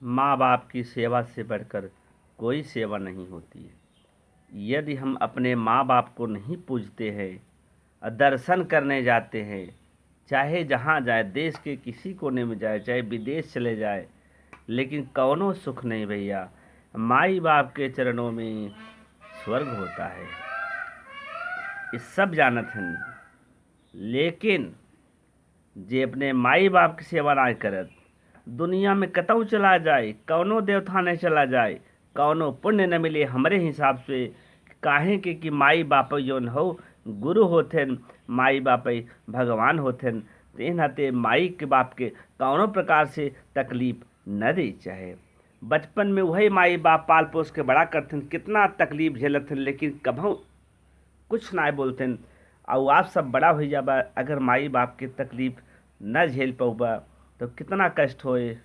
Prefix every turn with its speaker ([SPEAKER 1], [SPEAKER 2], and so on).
[SPEAKER 1] माँ बाप की सेवा से बढ़कर कोई सेवा नहीं होती है। यदि हम अपने माँ बाप को नहीं पूजते हैं, दर्शन करने जाते हैं, चाहे जहाँ जाए, देश के किसी कोने में जाए, चाहे विदेश चले जाए, लेकिन कौनो सुख नहीं भैया। माई बाप के चरणों में स्वर्ग होता है, ये सब जानत हैं। लेकिन जे अपने माई बाप की सेवा ना करत, दुनिया में कतऊ चला जाए, कौनो देवथाने चला जाए, कौनो पुण्य न मिले हमरे हिसाब से। काहे के कि माई बाप जौन हो गुरु होथेन, माई बाप भगवान होथेन। ते नाते माई के बाप के कौनो प्रकार से तकलीफ न दे चाहे। बचपन में वही माई बाप पाल पोस के बड़ा करथन, कितना तकलीफ झेलथन, लेकिन कभू कुछ ना बोलथन। और आप सब बड़ा हो जाबा, अगर माई बाप के तकलीफ न झेल पऊबा तो कितना कष्ट होए।